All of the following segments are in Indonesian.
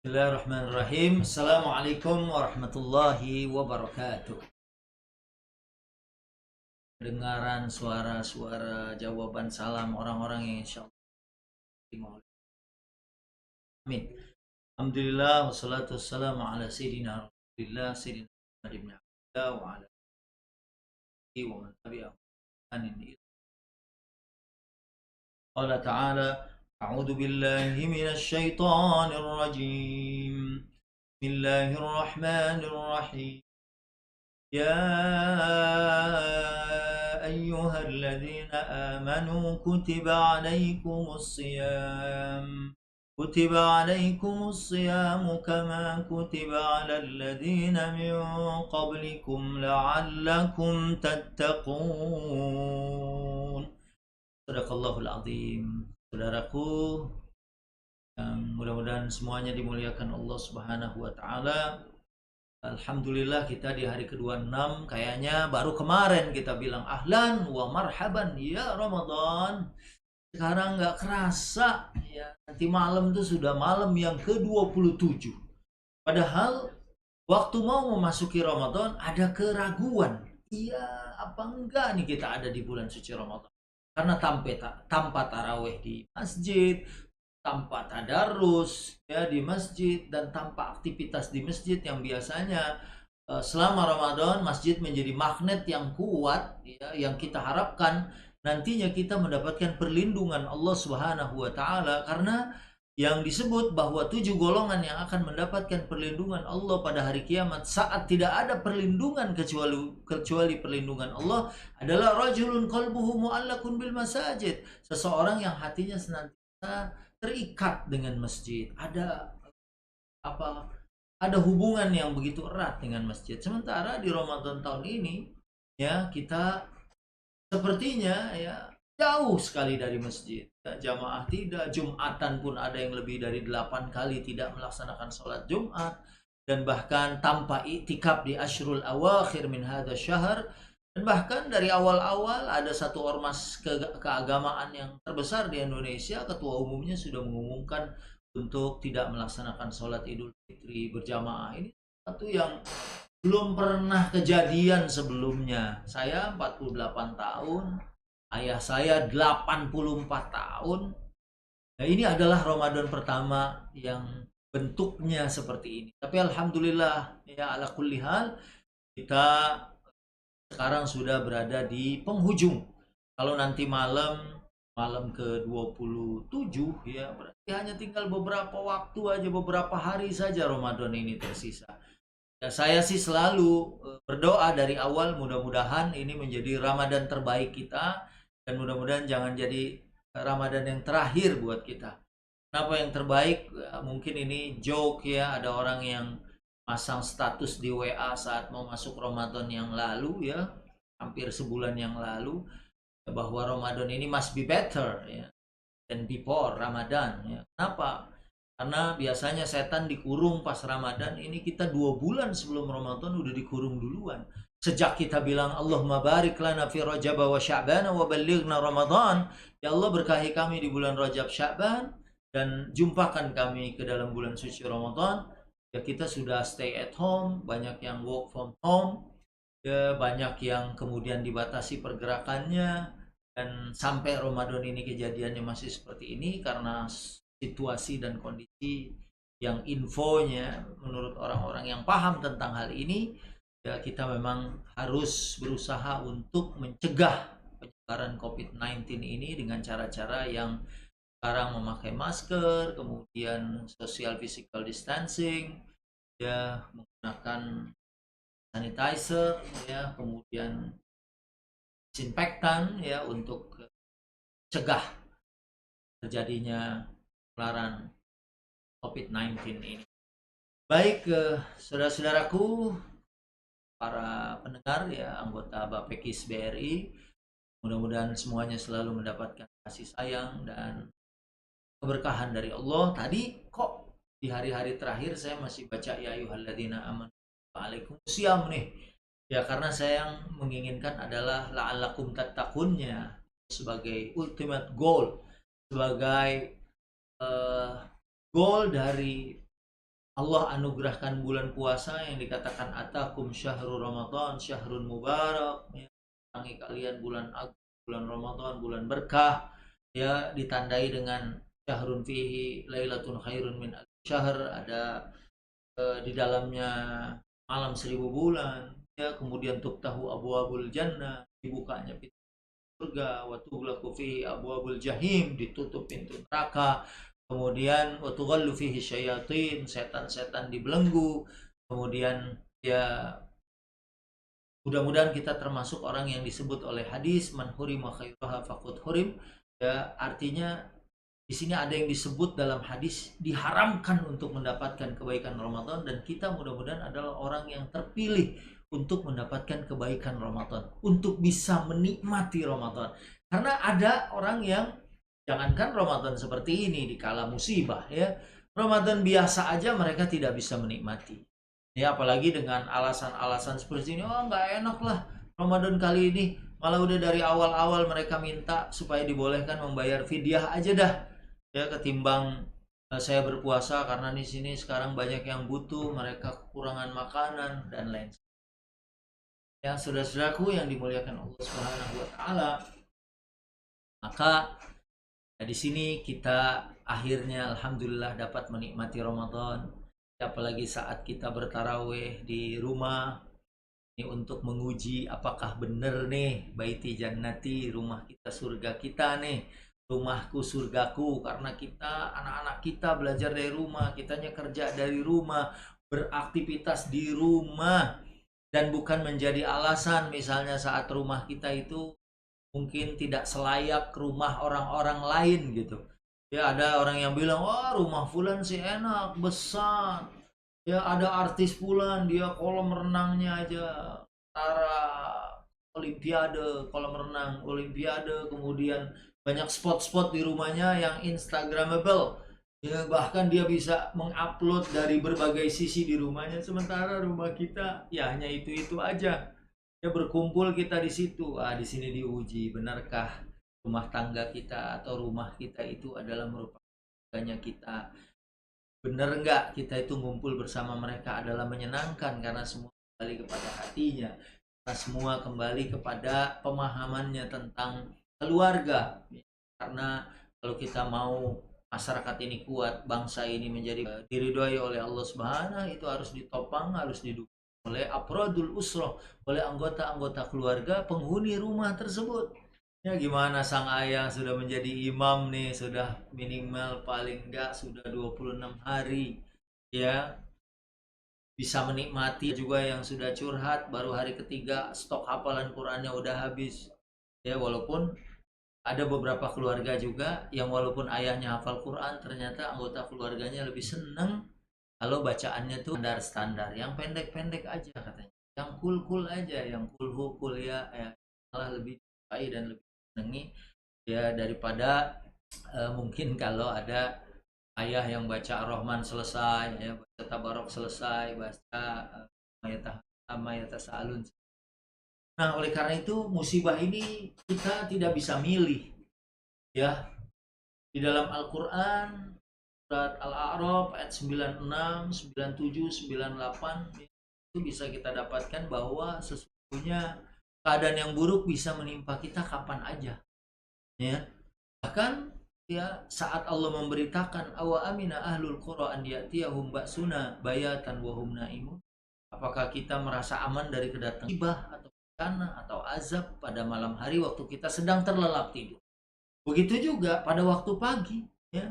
Bismillahirrahmanirrahim. Assalamualaikum warahmatullahi wabarakatuh. Dengaran suara-suara jawaban salam orang-orang yang insya Allah. Amin. Alhamdulillah wassalatu wassalamu ala sayyidina Rasulillah sayyidina Muhammad ibn Abdullah wa ala alihi wa man tabi'ahum bi ihsan. Qala ta'ala أعوذ بالله من الشيطان الرجيم بسم الله الرحمن الرحيم يا أيها الذين آمنوا كتب عليكم الصيام كما كتب على الذين من قبلكم لعلكم تتقون. Sadaqallahul azim. Saudaraku yang mudah-mudahan semuanya dimuliakan Allah Subhanahu wa taala. Alhamdulillah kita di hari ke-26, kayaknya baru kemarin kita bilang ahlan wa marhaban ya Ramadan. Sekarang nggak kerasa ya, nanti malam tuh sudah malam yang ke-27. Padahal waktu mau memasuki Ramadan ada keraguan. Iya apa enggak nih kita ada di bulan suci Ramadan? Karena tanpa taraweh di masjid, tanpa tadarus ya di masjid, dan tanpa aktivitas di masjid yang biasanya selama Ramadan masjid menjadi magnet yang kuat ya, yang kita harapkan nantinya kita mendapatkan perlindungan Allah Subhanahu wa taala, karena yang disebut bahwa 7 golongan yang akan mendapatkan perlindungan Allah pada hari kiamat saat tidak ada perlindungan kecuali perlindungan Allah adalah rajulun qalbuhu mu'allakun bil masajid, seseorang yang hatinya senantiasa terikat dengan masjid, ada hubungan yang begitu erat dengan masjid. Sementara di Ramadan tahun ini ya kita sepertinya ya jauh sekali dari masjid. Jamaah tidak, Jumatan pun ada yang lebih dari 8 kali tidak melaksanakan sholat Jumat, dan bahkan tanpa iktikaf di asyrul awakhir min hadha syahr. Dan bahkan dari awal-awal ada satu ormas keagamaan yang terbesar di Indonesia, ketua umumnya sudah mengumumkan untuk tidak melaksanakan sholat Idul Fitri berjamaah. Ini satu yang belum pernah kejadian sebelumnya. Saya 48 tahun, ayah saya 84 tahun. Nah, ini adalah Ramadan pertama yang bentuknya seperti ini. Tapi alhamdulillah ya ala kulli hal kita sekarang sudah berada di penghujung. Kalau nanti malam ke-27 ya berarti hanya tinggal beberapa waktu aja, beberapa hari saja Ramadan ini tersisa. Ya, saya sih selalu berdoa dari awal mudah-mudahan ini menjadi Ramadan terbaik kita, dan mudah-mudahan jangan jadi Ramadan yang terakhir buat kita. Kenapa yang terbaik? Mungkin ini joke ya, ada orang yang pasang status di WA saat mau masuk Ramadan yang lalu ya, hampir sebulan yang lalu, bahwa Ramadan ini must be better ya than before Ramadan ya. Kenapa? Karena biasanya setan dikurung pas Ramadan, ini kita 2 bulan sebelum Ramadan udah dikurung duluan. Sejak kita bilang Allahumma barik lana fi Rajab wa Sya'ban wa ballighna Ramadan, ya Allah berkahi kami di bulan Rajab Sya'ban dan jumpakan kami ke dalam bulan suci Ramadan. Ya kita sudah stay at home, banyak yang work from home, ya banyak yang kemudian dibatasi pergerakannya, dan sampai Ramadan ini kejadiannya masih seperti ini karena situasi dan kondisi yang infonya menurut orang-orang yang paham tentang hal ini. Ya kita memang harus berusaha untuk mencegah penyebaran COVID-19 ini dengan cara-cara yang sekarang memakai masker, kemudian social physical distancing, ya menggunakan sanitizer, ya kemudian disinfektan ya untuk cegah terjadinya penularan COVID-19 ini. Baik, saudara-saudaraku, para pendengar ya, anggota Bapekis BRI, mudah-mudahan semuanya selalu mendapatkan kasih sayang dan keberkahan dari Allah. Tadi kok di hari-hari terakhir saya masih baca ya ayyuhalladzina amanu wa'alaikumusiyam nih. Ya karena saya yang menginginkan adalah la'allakum tattaqunnya sebagai ultimate goal, sebagai goal dari Allah anugerahkan bulan puasa yang dikatakan atakum syahrul ramadan syahrun mubarak, ya, tangi kalian bulan agung, bulan Ramadan, bulan berkah, ya, ditandai dengan syahrun fihi lailatun khairun min alfi syahr, ada di dalamnya malam 1000 bulan, ya, kemudian tuftahu abwabul jannah, dibukanya pintu surga, wa tughlaqu fihi abwabul jahim, ditutup pintu neraka, kemudian wa tughallu fihi syayatin, setan-setan dibelenggu, kemudian, ya, mudah-mudahan kita termasuk orang yang disebut oleh hadis man hurima khairaha faqad hurim, ya, artinya di sini ada yang disebut dalam hadis diharamkan untuk mendapatkan kebaikan Ramadan, dan kita mudah-mudahan adalah orang yang terpilih untuk mendapatkan kebaikan Ramadan, untuk bisa menikmati Ramadan. Karena ada orang yang jangankan Ramadan seperti ini di kala musibah, ya, Ramadan biasa aja mereka tidak bisa menikmati. Ya, apalagi dengan alasan-alasan seperti ini, oh nggak enak lah Ramadan kali ini, malah udah dari awal-awal mereka minta supaya dibolehkan membayar fidyah aja dah, ya, ketimbang saya berpuasa karena di sini sekarang banyak yang butuh, mereka kekurangan makanan dan lain. Ya, saudara-saudaraku yang dimuliakan Allah Subhanahu wa taala, maka ya, di sini kita akhirnya alhamdulillah dapat menikmati Ramadan, apalagi saat kita bertarawih di rumah ini untuk menguji apakah benar nih baiti jannati, rumah kita surga kita nih, rumahku surgaku, karena kita anak-anak kita belajar dari rumah, kitanya kerja dari rumah, beraktivitas di rumah, dan bukan menjadi alasan misalnya saat rumah kita itu mungkin tidak selayak rumah orang-orang lain gitu. Ya, ada orang yang bilang, wah rumah fulan sih enak, besar. Ya, ada artis fulan, dia kolam renangnya aja antara olimpiade, kolam renang olimpiade, kemudian banyak spot-spot di rumahnya yang instagramable. Ya, bahkan dia bisa mengupload dari berbagai sisi di rumahnya, sementara rumah kita ya hanya itu-itu aja. Ya, berkumpul kita di situ. Ah, di sini diuji, benarkah rumah tangga kita atau rumah kita itu adalah merupakan keluarganya kita? Benar enggak kita itu ngumpul bersama mereka adalah menyenangkan karena semua kembali kepada hatinya, karena semua kembali kepada pemahamannya tentang keluarga. Karena kalau kita mau masyarakat ini kuat, bangsa ini menjadi diridhoi oleh Allah Subhanahu, itu harus ditopang, harus didukung oleh afrodul usroh, oleh anggota-anggota keluarga penghuni rumah tersebut. Ya, gimana sang ayah sudah menjadi imam nih, sudah minimal paling enggak sudah 26 hari, ya, bisa menikmati. Juga yang sudah curhat baru hari ketiga stok hafalan Qurannya udah habis. Ya, walaupun ada beberapa keluarga juga yang walaupun ayahnya hafal Quran, ternyata anggota keluarganya lebih seneng kalau bacaannya tuh standar-standar, yang pendek-pendek aja katanya, yang cool-cool aja, yang cool ya, malah lebih baik dan lebih senengi, ya, daripada mungkin kalau ada ayah yang baca Ar-Rahman selesai, ya, baca Tabarok selesai, baca Mayata Sa'alun. Nah, oleh karena itu musibah ini kita tidak bisa milih, ya. Di dalam Al-Quran surat Al-A'raf ayat 96, 97, 98 itu bisa kita dapatkan bahwa sesungguhnya keadaan yang buruk bisa menimpa kita kapan aja, ya. Bahkan, ya, saat Allah memberitakan awa amina ahlul qura an ya'tiyahum ba'suna bayatan wa hum naimun, apakah kita merasa aman dari kedatangan musibah atau bencana atau azab pada malam hari waktu kita sedang terlelap tidur. Begitu juga pada waktu pagi, ya.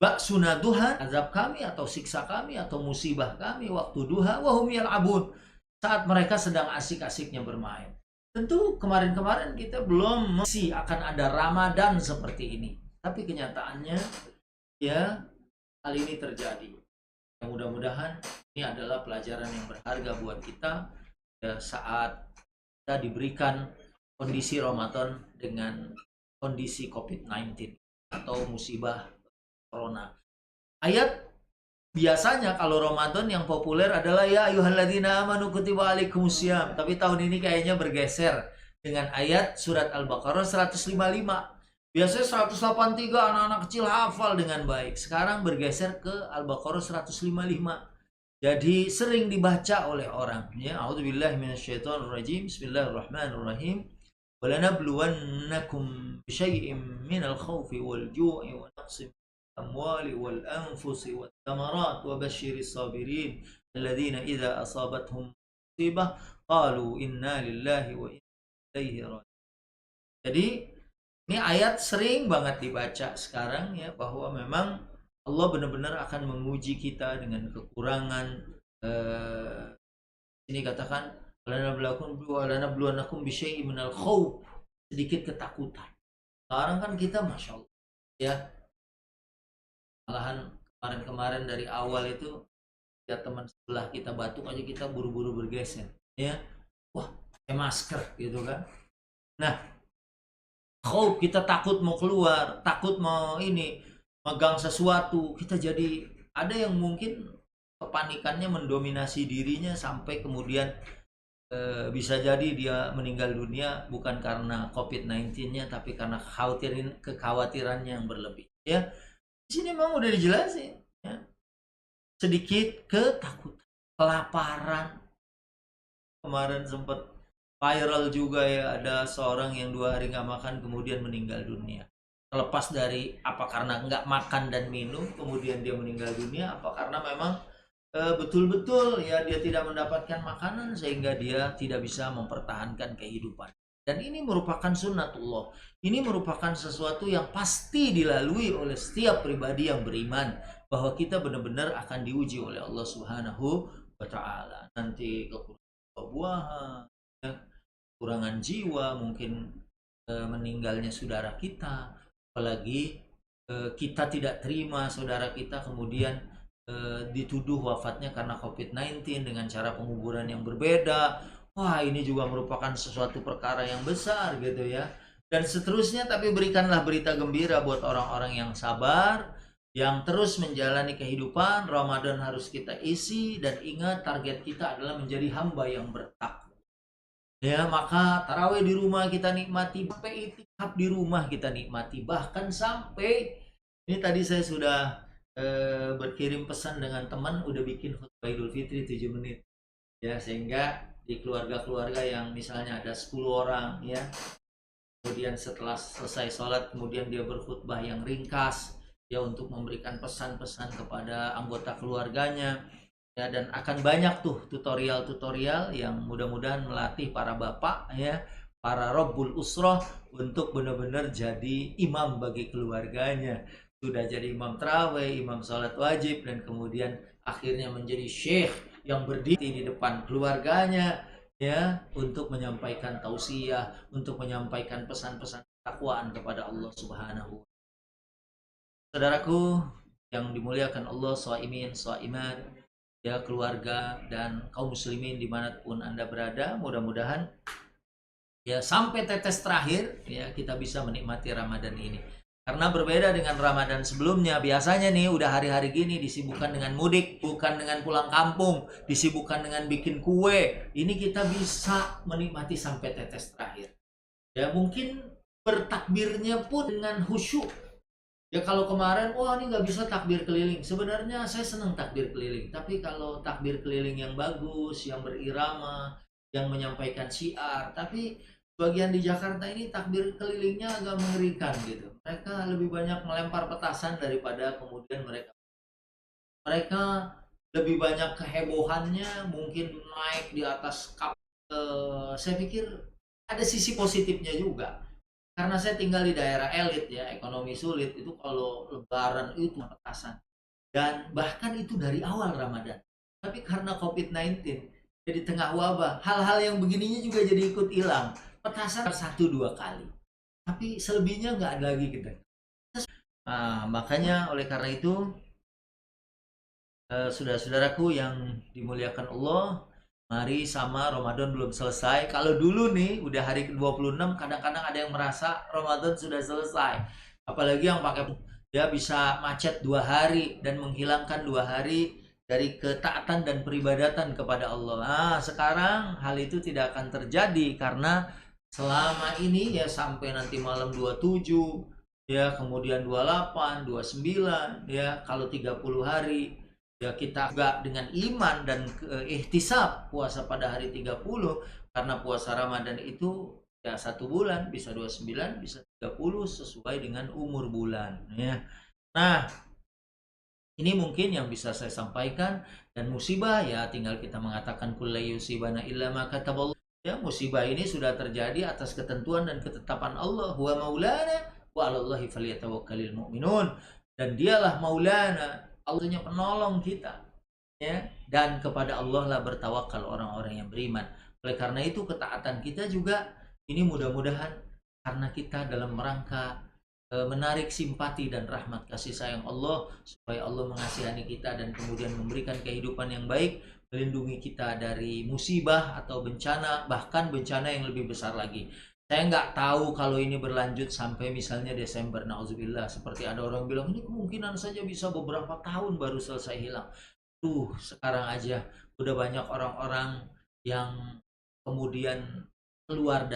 Ba'suna duha, azab kami atau siksa kami atau musibah kami waktu duha wahum yal'abun, saat mereka sedang asik-asiknya bermain. Tentu kemarin-kemarin kita belum masih akan ada Ramadan seperti ini, tapi kenyataannya, ya, hal ini terjadi. Ya, mudah-mudahan ini adalah pelajaran yang berharga buat kita, ya, saat kita diberikan kondisi Ramadan dengan kondisi COVID-19 atau musibah corona. Ayat biasanya kalau Ramadan yang populer adalah ya ayyuhalladzina amanu kutiba alaikumusiyam, tapi tahun ini kayaknya bergeser dengan ayat surat Al-Baqarah 155. Biasanya 183 anak-anak kecil hafal dengan baik. Sekarang bergeser ke Al-Baqarah 155. Jadi sering dibaca oleh orang. Ya, a'udzubillahi minasyaitonirrajim. Bismillahirrahmanirrahim. Walanabluwannakum bisyai'im minal khawfi wal ju'i wa naqsim amwali wal anfusi wat thamarat wa basyiris sabirin alladzina idza asabathum musibah qalu inna lillahi wa inna ilaihi raji'un. Jadi ini ayat sering banget dibaca sekarang ya, bahwa memang Allah benar-benar akan menguji kita dengan kekurangan. Ini katakan walanabluwannakum bisyai'im minal khauf, sedikit ketakutan. Sekarang kan kita masya Allah ya, malahan kemarin-kemarin dari awal itu ya, teman sebelah kita batuk aja kita buru-buru bergeser ya, wah pakai masker gitu kan. Nah, khauf, kita takut mau keluar, takut mau ini megang sesuatu, kita jadi ada yang mungkin kepanikannya mendominasi dirinya sampai kemudian bisa jadi dia meninggal dunia bukan karena COVID-19-nya tapi karena kekhawatirannya yang berlebih ya. Di sini memang udah dijelasin ya. Sedikit ketakutan, kelaparan. Kemarin sempat viral juga ya, ada seorang yang 2 hari nggak makan kemudian meninggal dunia. Terlepas dari apa karena nggak makan dan minum kemudian dia meninggal dunia, apa karena memang betul-betul ya dia tidak mendapatkan makanan sehingga dia tidak bisa mempertahankan kehidupan. Dan ini merupakan sunnatullah. Ini merupakan sesuatu yang pasti dilalui oleh setiap pribadi yang beriman, bahwa kita benar-benar akan diuji oleh Allah Subhanahu wa taala. Nanti kekurangan buah, kekurangan jiwa, mungkin meninggalnya saudara kita, apalagi kita tidak terima saudara kita kemudian dituduh wafatnya karena COVID-19 dengan cara penguburan yang berbeda. Wah, ini juga merupakan sesuatu perkara yang besar gitu ya. Dan seterusnya, tapi berikanlah berita gembira buat orang-orang yang sabar, yang terus menjalani kehidupan. Ramadan harus kita isi, dan ingat target kita adalah menjadi hamba yang bertakwa. Ya, maka tarawih di rumah kita nikmati, sampai itikaf di rumah kita nikmati, bahkan sampai ini tadi saya sudah berkirim pesan dengan teman udah bikin khutbah Idul Fitri 7 menit ya, sehingga di keluarga-keluarga yang misalnya ada 10 orang ya, kemudian setelah selesai sholat kemudian dia berkhutbah yang ringkas ya, untuk memberikan pesan-pesan kepada anggota keluarganya ya. Dan akan banyak tuh tutorial-tutorial yang mudah-mudahan melatih para bapak ya, para Rabbul Usroh untuk benar-benar jadi imam bagi keluarganya. Sudah jadi imam tarawih, imam sholat wajib, dan kemudian akhirnya menjadi syekh yang berdiri di depan keluarganya ya, untuk menyampaikan tausiah, untuk menyampaikan pesan-pesan ketakwaan kepada Allah Subhanahu wa taala. Saudaraku yang dimuliakan Allah, shaimin, shaimat ya, keluarga dan kaum muslimin dimanapun Anda berada, mudah-mudahan ya sampai tetes terakhir ya kita bisa menikmati Ramadan ini. Karena berbeda dengan Ramadan sebelumnya, biasanya nih udah hari-hari gini disibukkan dengan mudik, bukan dengan pulang kampung, disibukkan dengan bikin kue. Ini kita bisa menikmati sampai tetes terakhir. Ya mungkin bertakbirnya pun dengan khusyuk. Ya kalau kemarin, wah ini nggak bisa takbir keliling. Sebenarnya saya senang takbir keliling. Tapi kalau takbir keliling yang bagus, yang berirama, yang menyampaikan syiar. Tapi bagian di Jakarta ini takbir kelilingnya agak mengerikan gitu. Mereka lebih banyak melempar petasan daripada kemudian mereka lebih banyak kehebohannya, mungkin naik di atas kap. Saya pikir ada sisi positifnya juga. Karena saya tinggal di daerah elit ya, ekonomi sulit, itu kalau lebaran itu petasan. Dan bahkan itu dari awal Ramadan. Tapi karena COVID-19, jadi tengah wabah, hal-hal yang begininya juga jadi ikut hilang. Petasan 1-2 kali. Tapi selebihnya nggak ada lagi kita. Nah, makanya oleh karena itu, saudara-saudaraku yang dimuliakan Allah, mari sama, Ramadan belum selesai. Kalau dulu nih udah hari ke-26, kadang-kadang ada yang merasa Ramadan sudah selesai. Apalagi yang pakai dia bisa macet 2 hari dan menghilangkan 2 hari dari ketaatan dan peribadatan kepada Allah. Nah, sekarang hal itu tidak akan terjadi karena selama ini ya sampai nanti malam 27 ya, kemudian 28, 29, ya, kalau 30 hari, ya kita juga dengan iman dan ihtisab puasa pada hari 30 karena puasa Ramadan itu ya 1 bulan, bisa 29, bisa 30 sesuai dengan umur bulan, ya. Nah, ini mungkin yang bisa saya sampaikan dan musibah ya tinggal kita mengatakan kullu yusibana illa ma kataballah. Ya, musibah ini sudah terjadi atas ketentuan dan ketetapan Allah. Huwa maulana wa 'alallahi falyatawakkalul mu'minun. Dan dialah maulana, Allahnya penolong kita, ya. Dan kepada Allah lah bertawakal orang-orang yang beriman. Oleh karena itu ketaatan kita juga ini mudah-mudahan karena kita dalam rangka menarik simpati dan rahmat kasih sayang Allah supaya Allah mengasihani kita dan kemudian memberikan kehidupan yang baik, melindungi kita dari musibah atau bencana, bahkan bencana yang lebih besar lagi. Saya nggak tahu kalau ini berlanjut sampai misalnya Desember, nauzubillah, seperti ada orang bilang ini kemungkinan saja bisa beberapa tahun baru selesai hilang. Sekarang aja udah banyak orang-orang yang kemudian keluar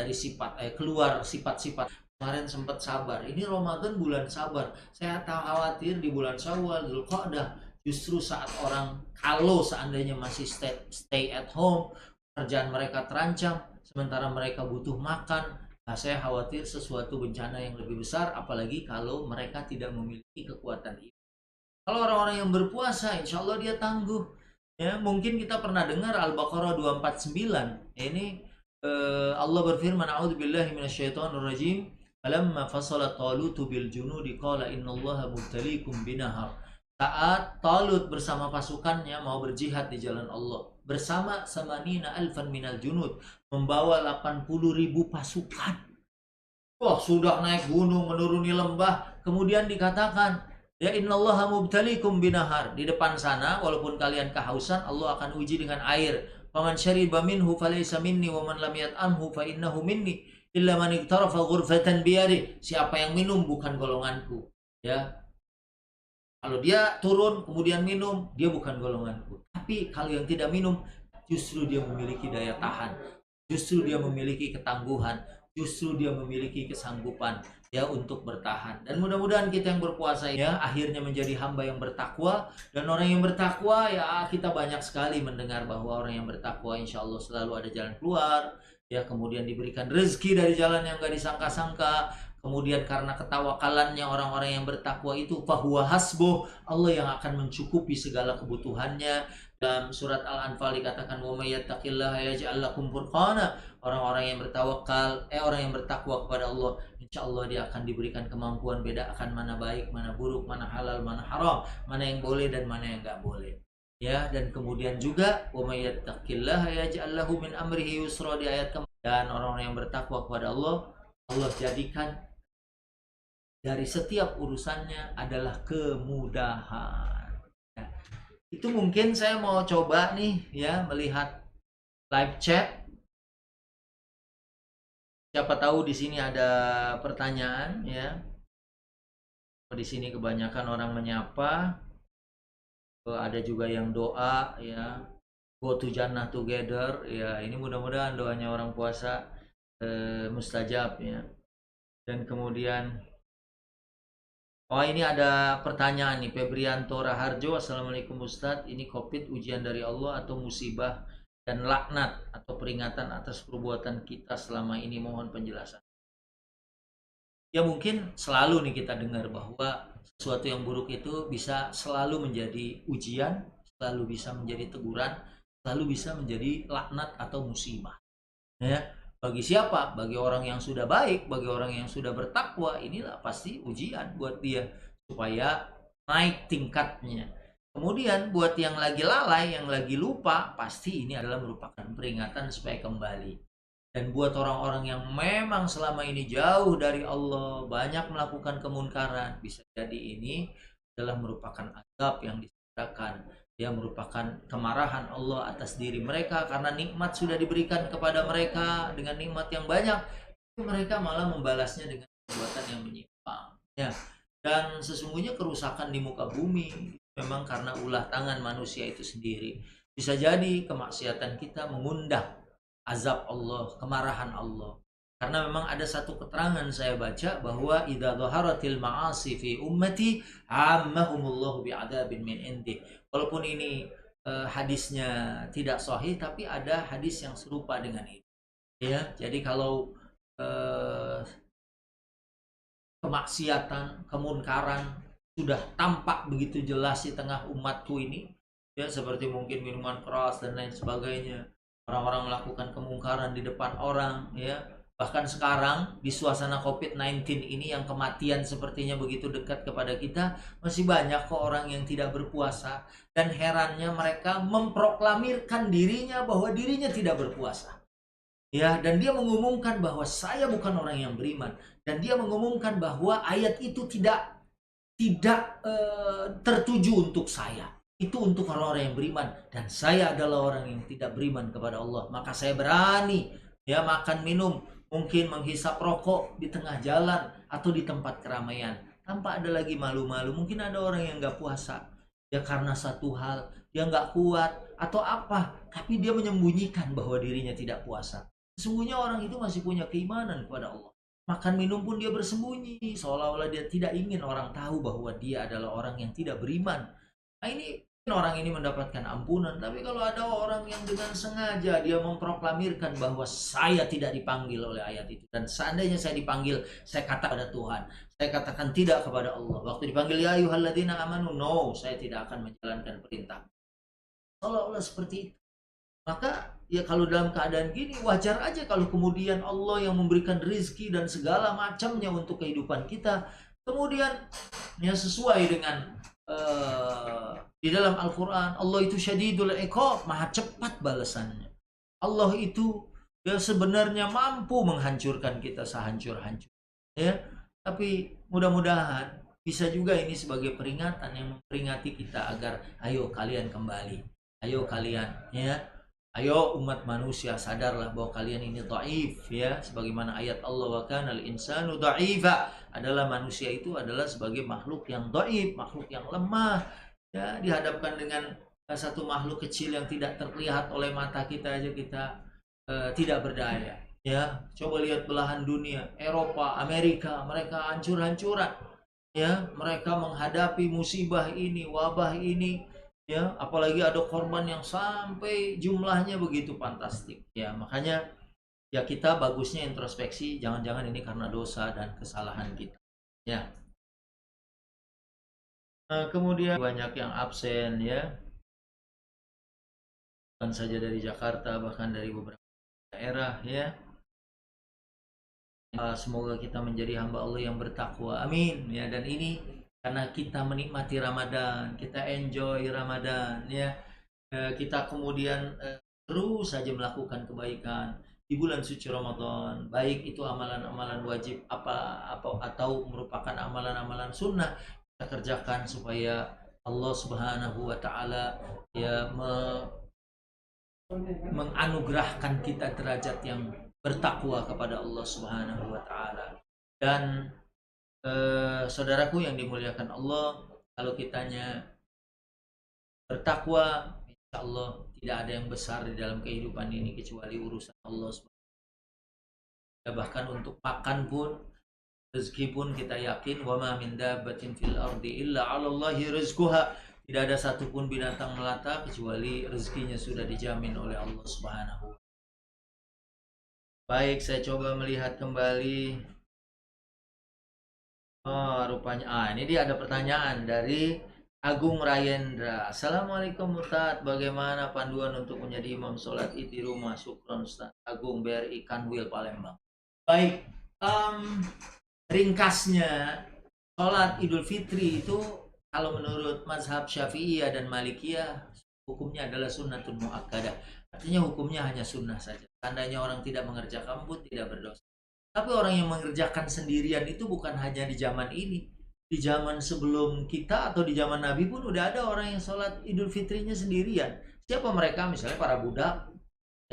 sifat-sifat. Kemarin sempat sabar. Ini Ramadan bulan sabar. Saya tak khawatir di bulan Syawal, Dzulqa'dah, justru saat orang kalau seandainya masih stay at home, kerjaan mereka terancam, sementara mereka butuh makan. Nah, saya khawatir sesuatu bencana yang lebih besar, apalagi kalau mereka tidak memiliki kekuatan itu. Kalau orang-orang yang berpuasa, insya Allah dia tangguh. Ya, mungkin kita pernah dengar Al-Baqarah 249. Ini Allah berfirman, "A'udzubillahi minasyaitonirrajim. Falamma fasala Talutu bil junudi qala innallaha mubtaliikum binahar." Saat Talut bersama pasukannya mau berjihad di jalan Allah bersama samanina alfan minal junud, membawa 80.000 pasukan. Wah, sudah naik gunung, menuruni lembah, kemudian dikatakan, ya innallaha mubtaliikum binahar. Di depan sana, walaupun kalian kehausan, Allah akan uji dengan air. Faman syariba minhu falaysa minni wa man lam yat'amhu fa innahu minni illa man iqtarafa ghurfatan biyadi. Siapa yang minum bukan golonganku, ya. Kalau dia turun kemudian minum, dia bukan golonganku. Tapi kalau yang tidak minum, justru dia memiliki daya tahan, justru dia memiliki ketangguhan, justru dia memiliki kesanggupan ya untuk bertahan. Dan mudah-mudahan kita yang berpuasa ya akhirnya menjadi hamba yang bertakwa. Dan orang yang bertakwa ya kita banyak sekali mendengar bahwa orang yang bertakwa insya Allah selalu ada jalan keluar, ya, kemudian diberikan rezeki dari jalan yang gak disangka-sangka. Kemudian karena ketawakalannya orang-orang yang bertakwa itu fahuwa hasbuh, Allah yang akan mencukupi segala kebutuhannya. Dalam surat Al-Anfal dikatakan wa may yattaqillaha yaj'al lakum furqana. Orang-orang yang orang yang bertakwa kepada Allah, insya Allah dia akan diberikan kemampuan bedakan mana baik, mana buruk, mana halal, mana haram, mana yang boleh dan mana yang enggak boleh. Ya, dan kemudian juga wa may yattaqillaha yaj'al lahu min amrihi yusra di ayat dan orang-orang yang bertakwa kepada Allah, Allah jadikan dari setiap urusannya adalah kemudahan. Ya, itu mungkin saya mau coba nih ya melihat live chat. Siapa tahu di sini ada pertanyaan ya. Di sini kebanyakan orang menyapa. Ada juga yang doa ya. Go to Jannah together ya. Ini mudah-mudahan doanya orang puasa mustajab ya. Dan kemudian ini ada pertanyaan nih, Febrianto Raharjo. Assalamualaikum Ustadz, ini COVID ujian dari Allah atau musibah dan laknat atau peringatan atas perbuatan kita selama ini, mohon penjelasan. Ya mungkin selalu nih kita dengar bahwa sesuatu yang buruk itu bisa selalu menjadi ujian, selalu bisa menjadi teguran, selalu bisa menjadi laknat atau musibah. Ya, bagi siapa? Bagi orang yang sudah baik, bagi orang yang sudah bertakwa, inilah pasti ujian buat dia supaya naik tingkatnya. Kemudian buat yang lagi lalai, yang lagi lupa, pasti ini adalah merupakan peringatan supaya kembali. Dan buat orang-orang yang memang selama ini jauh dari Allah, banyak melakukan kemunkaran, bisa jadi ini adalah merupakan azab yang disediakan. Dia merupakan kemarahan Allah atas diri mereka karena nikmat sudah diberikan kepada mereka dengan nikmat yang banyak, tapi mereka malah membalasnya dengan perbuatan yang menyimpang. Ya. Dan sesungguhnya kerusakan di muka bumi memang karena ulah tangan manusia itu sendiri. Bisa jadi kemaksiatan kita mengundang azab Allah, kemarahan Allah. Karena memang ada satu keterangan saya baca bahwa idza dhaharatil ma'asi fi ummati ammahumullahu bi'adzabin min indi. Walaupun ini hadisnya tidak sahih, tapi ada hadis yang serupa dengan ini. Ya, jadi kalau eh, kemaksiatan, kemunkaran sudah tampak begitu jelas di tengah umatku ini, ya seperti mungkin minuman keras dan lain sebagainya, orang-orang melakukan kemungkaran di depan orang, ya bahkan sekarang di suasana COVID-19 ini yang kematian sepertinya begitu dekat kepada kita, masih banyak kok orang yang tidak berpuasa, dan herannya mereka memproklamirkan dirinya bahwa dirinya tidak berpuasa. Ya, dan dia mengumumkan bahwa saya bukan orang yang beriman, dan dia mengumumkan bahwa ayat itu tidak tertuju untuk saya. Itu untuk orang-orang yang beriman, dan saya adalah orang yang tidak beriman kepada Allah. Maka saya berani ya makan minum, mungkin menghisap rokok di tengah jalan atau di tempat keramaian tanpa ada lagi malu-malu. Mungkin ada orang yang nggak puasa ya karena satu hal, dia nggak kuat atau apa, tapi dia menyembunyikan bahwa dirinya tidak puasa. Sesungguhnya orang itu masih punya keimanan kepada Allah. Makan minum pun dia bersembunyi, seolah-olah dia tidak ingin orang tahu bahwa dia adalah orang yang tidak beriman. Nah ini orang ini mendapatkan ampunan, tapi kalau ada orang yang dengan sengaja dia memproklamirkan bahwa saya tidak dipanggil oleh ayat itu, dan seandainya saya dipanggil, saya kata pada Tuhan, saya katakan tidak kepada Allah. Waktu dipanggil ya ayyuhalladzina amanu, no, saya tidak akan menjalankan perintah. Seolah-olah seperti itu. Maka ya kalau dalam keadaan gini wajar aja kalau kemudian Allah yang memberikan rezeki dan segala macamnya untuk kehidupan kita, kemudian ya sesuai dengan di dalam Al-Quran, Allah itu syadidul iqab, maha cepat balasannya. Allah itu ya sebenarnya mampu menghancurkan kita sehancur-hancur. Ya, tapi mudah-mudahan bisa juga ini sebagai peringatan yang memperingati kita agar ayo kalian kembali. Ayo kalian ya. Ayo umat manusia sadarlah bahwa kalian ini dhaif ya, sebagaimana ayat Allah wa kanal insanu dhaifa, adalah manusia itu adalah sebagai makhluk yang dhaif, makhluk yang lemah ya, dihadapkan dengan satu makhluk kecil yang tidak terlihat oleh mata kita aja kita tidak berdaya ya. Coba lihat belahan dunia, Eropa, Amerika, mereka hancur-hancuran ya, mereka menghadapi musibah ini, wabah ini ya, apalagi ada korban yang sampai jumlahnya begitu fantastik ya. Makanya ya kita bagusnya introspeksi, jangan-jangan ini karena dosa dan kesalahan kita ya. Kemudian banyak yang absen ya, bukan saja dari Jakarta, bahkan dari beberapa daerah ya. Semoga kita menjadi hamba Allah yang bertakwa, amin ya. Dan ini karena kita menikmati Ramadan, kita enjoy Ramadan ya, kita kemudian terus saja melakukan kebaikan di bulan suci Ramadan, baik itu amalan-amalan wajib apa atau merupakan amalan-amalan sunnah, kita kerjakan supaya Allah Subhanahu wa taala ya menganugerahkan kita derajat yang bertakwa kepada Allah Subhanahu wa taala. Dan saudaraku yang dimuliakan Allah, kalau kitanya bertakwa, insya Allah tidak ada yang besar di dalam kehidupan ini kecuali urusan Allah. Bahkan untuk makan pun, rezeki pun kita yakin, wa ma min dabbatin fil ardi illa 'alallahi rizquha, tidak ada satupun binatang melata kecuali rezekinya sudah dijamin oleh Allah Subhanahu. Baik, saya coba melihat kembali. Oh, rupanya. Ini dia ada pertanyaan dari Agung Rayendra. Assalamualaikum Ustaz, bagaimana panduan untuk menjadi imam sholat id di rumah? Syukron Ustaz. Agung BRI Kanwil Palembang. Baik, ringkasnya sholat Idul Fitri itu kalau menurut mazhab Syafi'iyah dan Malikiyah hukumnya adalah sunnatun muakkadah. Artinya hukumnya hanya sunnah saja. Tandanya orang tidak mengerjakan pun tidak berdosa. Tapi orang yang mengerjakan sendirian itu bukan hanya di zaman ini. Di zaman sebelum kita atau di zaman Nabi pun udah ada orang yang sholat Idul Fitrinya sendirian. Siapa mereka? Misalnya para budak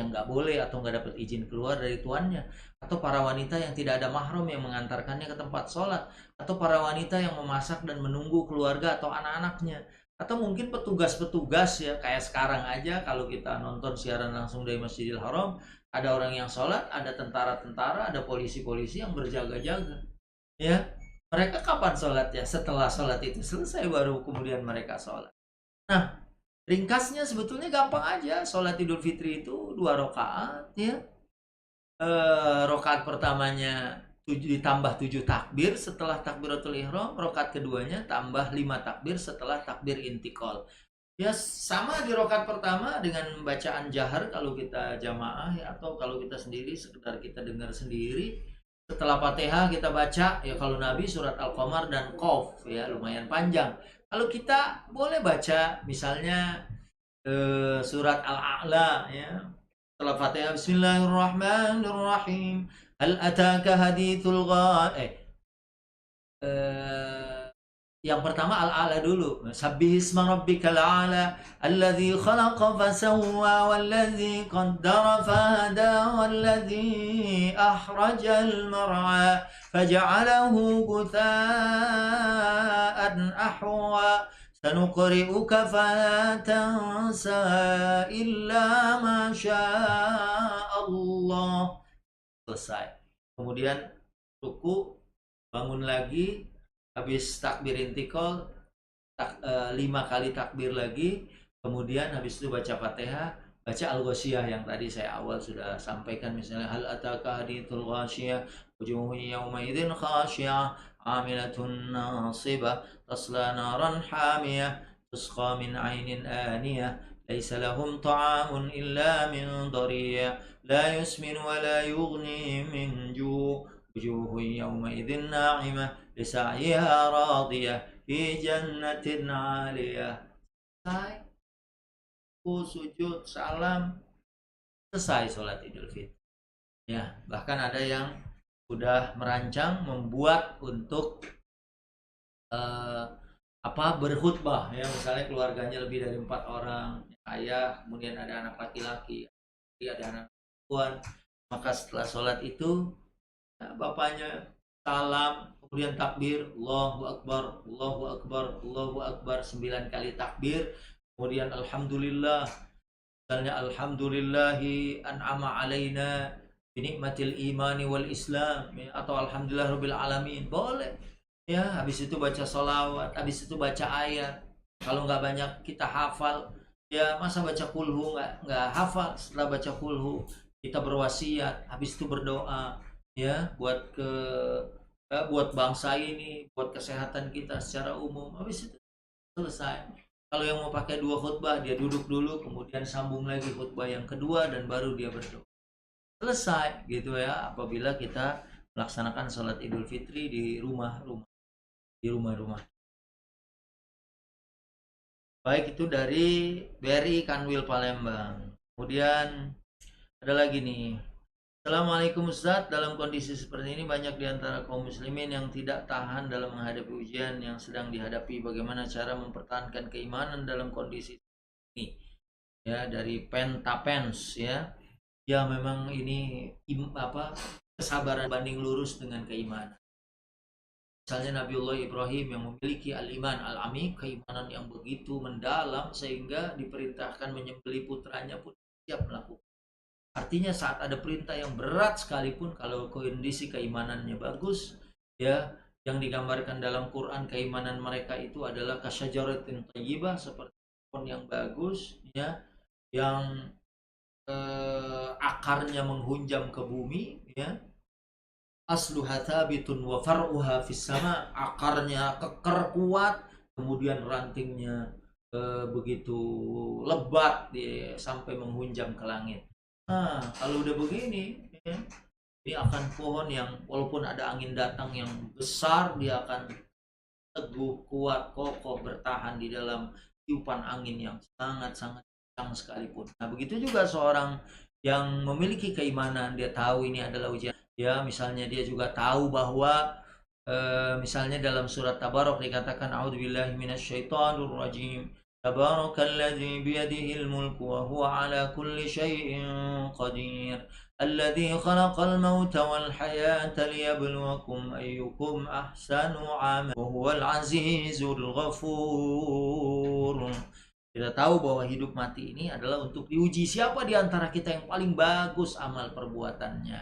yang nggak boleh atau nggak dapat izin keluar dari tuannya. Atau para wanita yang tidak ada mahram yang mengantarkannya ke tempat sholat. Atau para wanita yang memasak dan menunggu keluarga atau anak-anaknya. Atau mungkin petugas-petugas ya, kayak sekarang aja kalau kita nonton siaran langsung dari Masjidil Haram, ada orang yang sholat, ada tentara-tentara, ada polisi-polisi yang berjaga-jaga. Ya, mereka kapan sholatnya? Setelah sholat itu selesai baru kemudian mereka sholat. Nah, ringkasnya sebetulnya gampang aja. Sholat Idul Fitri itu 2 rakaat ya. Rakaat pertamanya ditambah 7 takbir setelah takbiratul ihram, rakaat keduanya tambah 5 takbir setelah takbir intikal. Ya sama di rakaat pertama dengan bacaan jahar kalau kita jamaah ya, atau kalau kita sendiri sekedar kita dengar sendiri. Setelah Fatihah kita baca ya, kalau Nabi surat Al-Qamar dan Qaf ya, lumayan panjang. Kalau kita boleh baca misalnya surat Al-A'la ya. Setelah Fatihah Bismillahirrahmanirrahim. Hal ataka hadithul yang pertama Al-A'la dulu. Sabbihisma rabbikal a'la alladzi khalaqa fasawwa walladzi qaddara fahada walladzi akhrajal mar'a faja'alahu gutha'an ahwa sanuqri'uka fala tansa illa ma Allah. Selesai. Kemudian ruku, bangun lagi, habis takbir intikal 5 kali takbir lagi, kemudian habis itu baca Fatihah, baca Al-Ghasyiyah yang tadi saya awal sudah sampaikan, misalnya hal ataka hadithul ghasyiyah wujuhun yawma idzin khasyiyah amilatun nasibah tasla naran hamiyah tusqa min 'ainin aniyah laisa lahum ta'amun illa min dhariyah la yusmin wa la yughni min ju' wujuhun yawma idzin na'imah lisa'yiha radiyah fi jannatin 'aliyah. Selesai, sujud, salam, selesai sholat Idul Fitri. Ya, bahkan ada yang sudah merancang membuat untuk berkhutbah ya, misalnya keluarganya lebih dari 4 orang, ayah, kemudian ada anak laki-laki, ada anak perempuan, maka setelah sholat itu ya, bapaknya salam, kemudian takbir, Allahu Akbar, Allahu Akbar, Allahu Akbar, 9 kali takbir, kemudian Alhamdulillah, misalnya Alhamdulillahi an'ama alaina binikmatil imani wal islam ya, atau Alhamdulillah rabbil alamin, boleh ya. Habis itu baca sholawat, habis itu baca ayat. Kalau nggak banyak kita hafal ya, masa baca kulhu nggak hafal. Setelah baca kulhu kita berwasiat, habis itu berdoa ya buat bangsa ini, buat kesehatan kita secara umum. Habis itu selesai. Kalau yang mau pakai 2 khutbah, dia duduk dulu, kemudian sambung lagi khutbah yang kedua, dan baru dia berdoa. Selesai gitu ya, apabila kita melaksanakan sholat Idul Fitri di rumah-rumah. Baik, itu dari BRI Kanwil Palembang. Kemudian ada lagi nih. Assalamualaikum Ustadz, dalam kondisi seperti ini banyak di antara kaum muslimin yang tidak tahan dalam menghadapi ujian yang sedang dihadapi. Bagaimana cara mempertahankan keimanan dalam kondisi ini? Ya, dari Pentapens ya. Ya memang ini kesabaran banding lurus dengan keimanan. Misalnya Nabiullah Ibrahim yang memiliki al-iman al-amik, keimanan yang begitu mendalam sehingga diperintahkan menyembelih putranya pun siap melakukan. Artinya saat ada perintah yang berat sekalipun, kalau kondisi keimanannya bagus ya, yang digambarkan dalam Quran keimanan mereka itu adalah kasyajaratin thayyibah, seperti pohon yang bagus ya, yang akarnya menghunjam ke bumi ya, asluha thabitun wa far'uha fis sama, akarnya keker kuat, kemudian rantingnya begitu lebat ya, sampai menghunjam ke langit. Nah, kalau udah begini ya, ini akan pohon yang walaupun ada angin datang yang besar, dia akan teguh, kuat, kokoh, bertahan di dalam tiupan angin yang sangat-sangat kencang sekalipun. Nah, begitu juga seorang yang memiliki keimanan, dia tahu ini adalah ujian. Ya, misalnya dia juga tahu bahwa misalnya dalam surat Tabarok dikatakan a'udzubillahi minasyaitonir rajim. Tabarakalladzi biyadihil mulku wa huwa ala kulli syai'in qadir. Alladzi khalaqal mauta wal hayata liyabluwakum ayyukum ahsanu amala wa huwal azizul ghafur. Kita tahu bahwa hidup mati ini adalah untuk diuji siapa di antara kita yang paling bagus amal perbuatannya.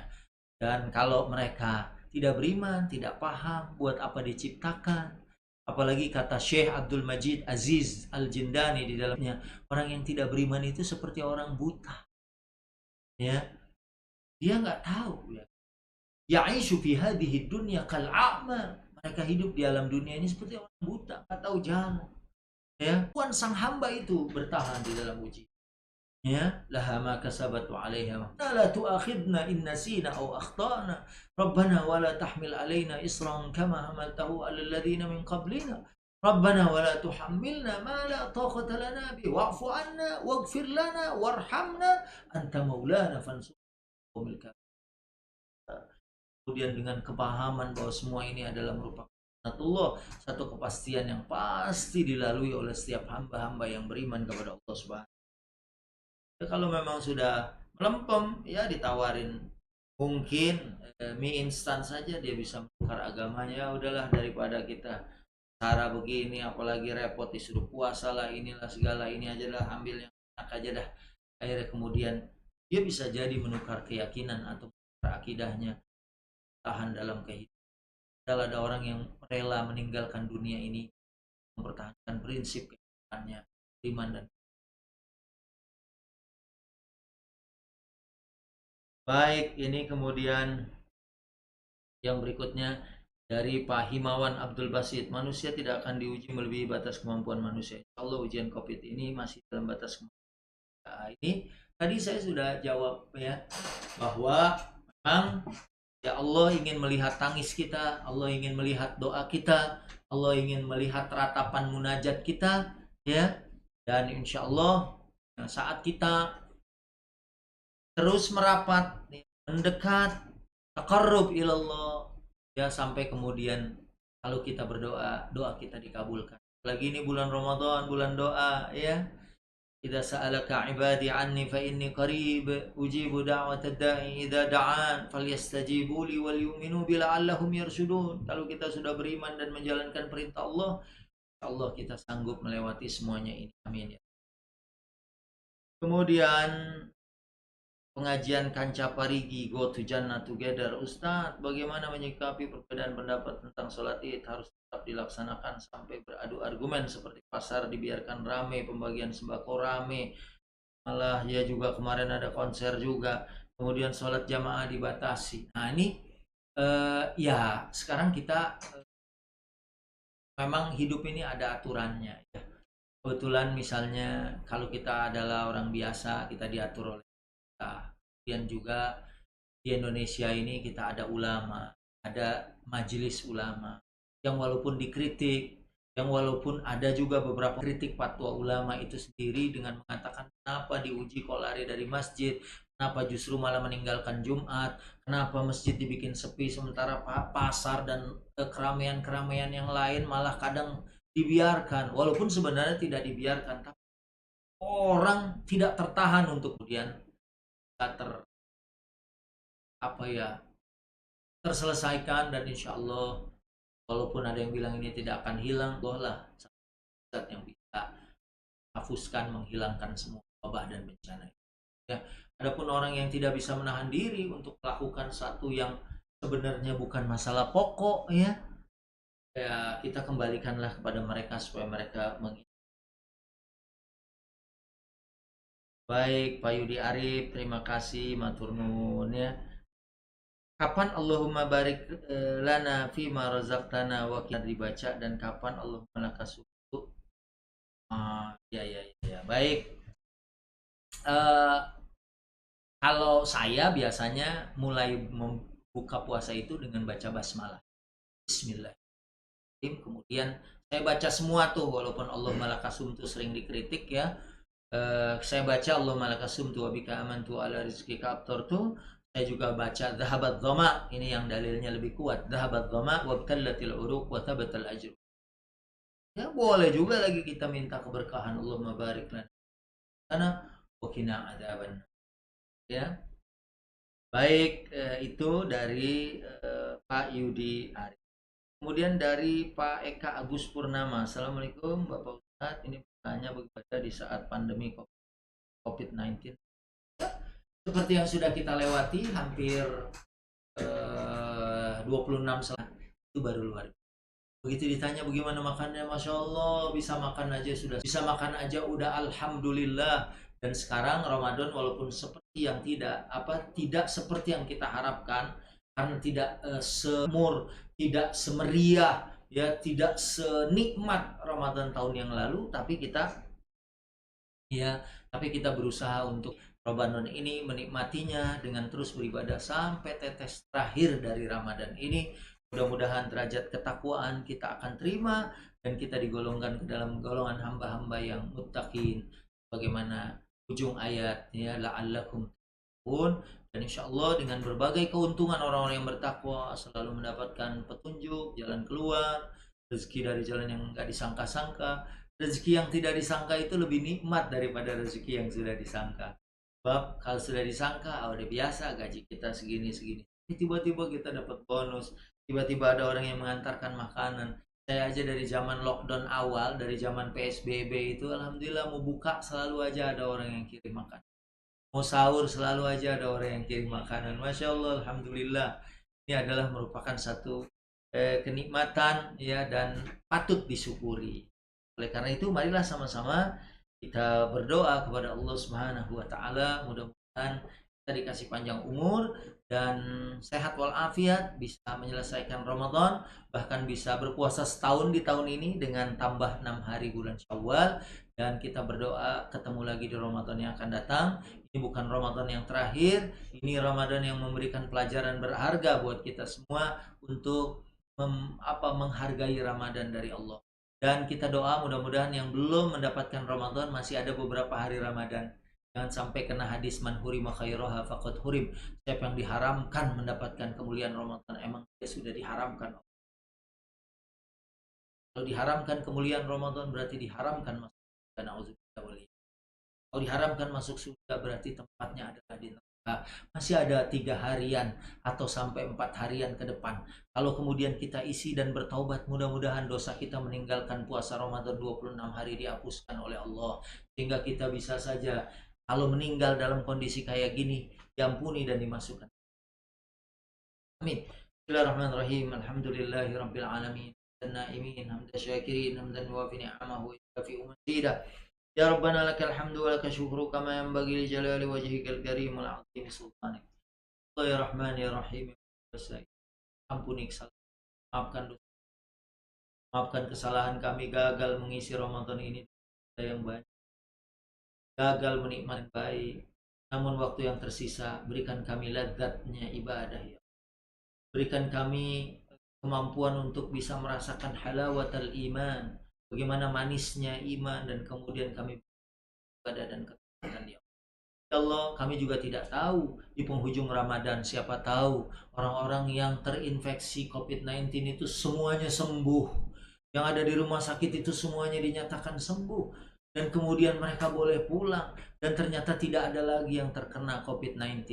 Dan kalau mereka tidak beriman, tidak paham buat apa diciptakan. Apalagi kata Syekh Abdul Majid Aziz Al-Jindani di dalamnya, orang yang tidak beriman itu seperti orang buta. Ya. Dia nggak tahu ya. Ya'ishu fi hadhihi dunya kal'a'ma. Mereka hidup di alam dunia ini seperti orang buta, nggak tahu jalan. Ya, Tuhan sang hamba itu bertahan di dalam uji. Ya, laha ma kasabat wa 'alaiha. La tu'akhidna in nasina aw akhtana. Rabbana wa la tahmil 'alaina isran kama hamaltahu 'alal ladzina min qablina. Rabbana wa la tuhammilna ma la taqata lana bi wa'fu 'anna waghfir lana warhamna anta maulana fansurna 'alal qawmil kafirin. Kemudian dengan kepahaman bahwa semua ini adalah merupakan sunatullah, satu kepastian yang pasti dilalui oleh setiap hamba-hamba yang beriman kepada Allah Subhanahu. Kalau memang sudah melempem, ya ditawarin mungkin mie instan saja dia bisa menukar agamanya. Ya udahlah, daripada kita cara begini apalagi repot disuruh puasa lah inilah segala ini aja lah, ambil yang enak aja dah. Akhirnya kemudian dia bisa jadi menukar keyakinan atau menukar akidahnya, tahan dalam kehidupan. Padahal ada orang yang rela meninggalkan dunia ini mempertahankan prinsip kehidupannya, iman dan baik. Ini kemudian yang berikutnya dari Pak Himawan Abdul Basit. Manusia tidak akan diuji melebihi batas kemampuan manusia. Insya Allah ujian COVID ini masih dalam batas kemampuan. Nah, ini tadi saya sudah jawab ya, bahwa memang ya Allah ingin melihat tangis kita, Allah ingin melihat doa kita, Allah ingin melihat ratapan munajat kita ya. Dan insya Allah saat kita terus merapat, mendekat, taqarrub ilallah ya, sampai kemudian kalau kita berdoa, doa kita dikabulkan. Lagi ini bulan Ramadan, bulan doa ya. Idza sa'alaka 'ibadi 'anni fa inni qarib ujibu da'watad da'i idza da'an falyastajibu li wal yu'minu bi la'allahum yarshudun. Kalau kita sudah beriman dan menjalankan perintah Allah, Allah kita sanggup melewati semuanya ini. Amin ya. Kemudian pengajian Kanca Parigi, Go to Jannah Together. Ustadz, bagaimana menyikapi perbedaan pendapat tentang sholat id? Harus tetap dilaksanakan sampai beradu argumen seperti pasar dibiarkan rame, pembagian sembako rame, malah ya juga kemarin ada konser juga, kemudian sholat jamaah dibatasi. Nah ini ya sekarang kita memang hidup ini ada aturannya ya. Kebetulan misalnya kalau kita adalah orang biasa, kita diatur oleh kita. Kemudian juga di Indonesia ini kita ada ulama, ada majelis ulama yang walaupun dikritik, yang walaupun ada juga beberapa kritik fatwa ulama itu sendiri dengan mengatakan kenapa diuji kok lari dari masjid, kenapa justru malah meninggalkan Jumat, kenapa masjid dibikin sepi sementara pasar dan keramaian-keramaian yang lain malah kadang dibiarkan, walaupun sebenarnya tidak dibiarkan, tapi orang tidak tertahan untuk kemudian terselesaikan. Dan insya Allah walaupun ada yang bilang ini tidak akan hilang, Allah lah zat yang bisa hapuskan, menghilangkan semua wabah dan bencana ya. Adapun orang yang tidak bisa menahan diri untuk melakukan satu yang sebenarnya bukan masalah pokok ya, kita kembalikanlah kepada mereka supaya mereka mengingat. Baik, Pak Yudi Arif, terima kasih, matur nuwun ya. Kapan Allahumma barik lana fima razaqtana wa qina dibaca, dan kapan Allahumma lakasubuh? Ya. Baik. Kalau saya biasanya mulai membuka puasa itu dengan baca basmalah. Bismillahirrahmanirrahim. Kemudian saya baca semua tuh, walaupun Allahumma lakasum tuh sering dikritik ya. Saya baca Allahumma lakasumtu wa bika amantu ala rizqika abtartu. Saya juga baca dhahabat dhama, ini yang dalilnya lebih kuat. Dhahabat dhama wa btallatil uruq wa thabatal ajr. Ya boleh juga lagi kita minta keberkahan Allahumma barik lana karena wakina adzaban. Ya. Baik, itu dari Pak Yudi Ari. Kemudian dari Pak Eka Agus Purnama. Assalamualaikum Bapak Ustadz. Ini bertanya bagaimana di saat pandemi COVID-19. Seperti yang sudah kita lewati hampir 26 itu baru luar. Begitu ditanya bagaimana makannya, Masya Allah bisa makan aja sudah, bisa makan aja udah Alhamdulillah. Dan sekarang Ramadan walaupun seperti yang tidak seperti yang kita harapkan, karena tidak semur, tidak semeriah, ya tidak senikmat Ramadan tahun yang lalu, ya tapi kita berusaha untuk Ramadan ini menikmatinya dengan terus beribadah sampai tetes terakhir dari Ramadan ini. Mudah-mudahan derajat ketakwaan kita akan terima dan kita digolongkan ke dalam golongan hamba-hamba yang muttaqin. Bagaimana ujung ayat ya la'allakum pun, dan insya Allah dengan berbagai keuntungan orang-orang yang bertakwa selalu mendapatkan petunjuk jalan keluar, rezeki dari jalan yang nggak disangka-sangka. Rezeki yang tidak disangka itu lebih nikmat daripada rezeki yang sudah disangka. Sebab kalau sudah disangka, udah biasa gaji kita segini-segini. Tiba-tiba kita dapat bonus, tiba-tiba ada orang yang mengantarkan makanan. Saya aja dari zaman lockdown awal, dari zaman PSBB itu, alhamdulillah mau buka selalu aja ada orang yang kirim makanan. Mau sahur selalu aja ada orang yang kirim makanan. Masya Allah, alhamdulillah. Ini adalah merupakan satu kenikmatan ya dan patut disyukuri. Oleh karena itu marilah sama-sama kita berdoa kepada Allah Subhanahu wa taala, mudah-mudahan kita dikasih panjang umur dan sehat walafiat, bisa menyelesaikan Ramadan, bahkan bisa berpuasa setahun di tahun ini dengan tambah 6 hari bulan Syawal, dan kita berdoa ketemu lagi di Ramadan yang akan datang. Ini bukan Ramadan yang terakhir, ini Ramadan yang memberikan pelajaran berharga buat kita semua untuk menghargai Ramadan dari Allah. Dan kita doa mudah-mudahan yang belum mendapatkan Ramadan masih ada beberapa hari Ramadan. Jangan sampai kena hadis man hurima khairaha faqad hurim. Siapa yang diharamkan mendapatkan kemuliaan Ramadan, emang dia sudah diharamkan. Kalau diharamkan kemuliaan Ramadan berarti diharamkan masuk surga. Nauzubillah. Kalau diharamkan masuk surga berarti tempatnya adalah di neraka. Masih ada 3 harian atau sampai 4 harian ke depan. Kalau kemudian kita isi dan bertaubat, mudah-mudahan dosa kita meninggalkan puasa Ramadan 26 hari dihapuskan oleh Allah. Sehingga kita bisa saja kalau meninggal dalam kondisi kayak gini diampuni dan dimasukkan. Amin. Bismillahirrahmanirrahim. Alhamdulillahi rabbil alamin. Naimin hamdan syakirin hamdan wafi ni'amahu wa yafi umzidah. Ya Rabbana lakal hamdu wa lakal syukru kama yanbaghi li jalali wajhikal karim wal 'azimi sultanik. Ya Rahman ya Rahim. Ampuni kesalahan, maafkan kesalahan kami, gagal mengisi Ramadan ini yang banyak, gagal menikmati baik. Namun waktu yang tersisa berikan kami lezatnya ibadah ya. Berikan kami kemampuan untuk bisa merasakan halawatul iman, bagaimana manisnya iman, dan kemudian kami ibadah dan ketaatan ya Allah. Kami juga tidak tahu di penghujung Ramadan, siapa tahu orang-orang yang terinfeksi COVID-19 itu semuanya sembuh, yang ada di rumah sakit itu semuanya dinyatakan sembuh, dan kemudian mereka boleh pulang dan ternyata tidak ada lagi yang terkena COVID-19.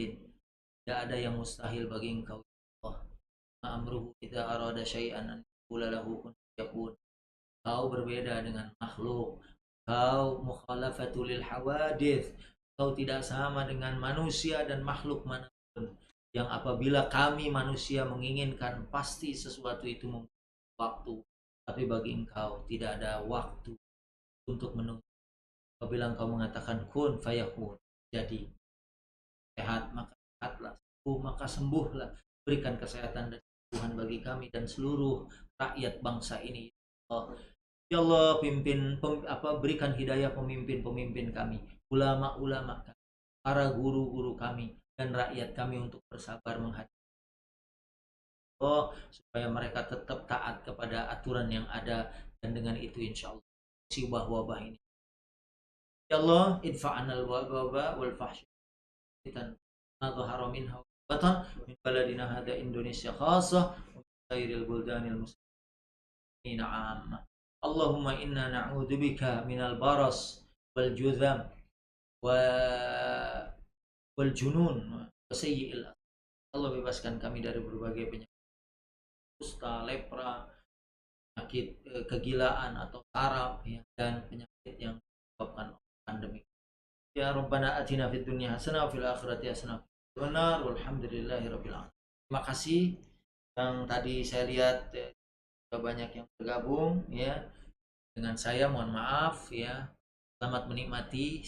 Tidak ada yang mustahil bagi engkau Allah. Amruhu idza arada syai'an an yaqula lahu kun yakun. Kau berbeda dengan makhluk. Kau mukhalafatul lil hawadith. Kau tidak sama dengan manusia dan makhluk manapun, yang apabila kami manusia menginginkan pasti sesuatu itu membutuhkan waktu, tapi bagi engkau tidak ada waktu untuk menunggu. Apabila engkau mengatakan kun fayakun, jadi sehat maka sehatlah, sembuh maka sembuhlah. Berikan kesehatan dan kesembuhan bagi kami dan seluruh rakyat bangsa ini. Ya Allah, berikan hidayah pemimpin-pemimpin kami, ulama-ulama kami, para guru-guru kami, dan rakyat kami untuk bersabar menghadapi supaya mereka tetap taat kepada aturan yang ada, dan dengan itu insya Allah wabah ini. Ya Allah, idfa'anal wabah wal fahsya fitan ma dhahara minha wa batan min baladina hada Indonesia khassah wa sairil buldanil muslimin 'ammah. Allahumma inna na'udzubika minal baras wal judham wa wal junun wa sayyi'il. Allah bebaskan kami dari berbagai penyakit kusta, lepra, penyakit kegilaan atau saraf ya, dan penyakit yang disebabkan pandemi. Ya Rabbana atina fid dunya hasanah wa fil akhirati hasanah wa nar walhamdulillahirabbil alamin. Terima kasih yang tadi saya lihat banyak yang bergabung ya dengan saya, mohon maaf ya. Selamat menikmati.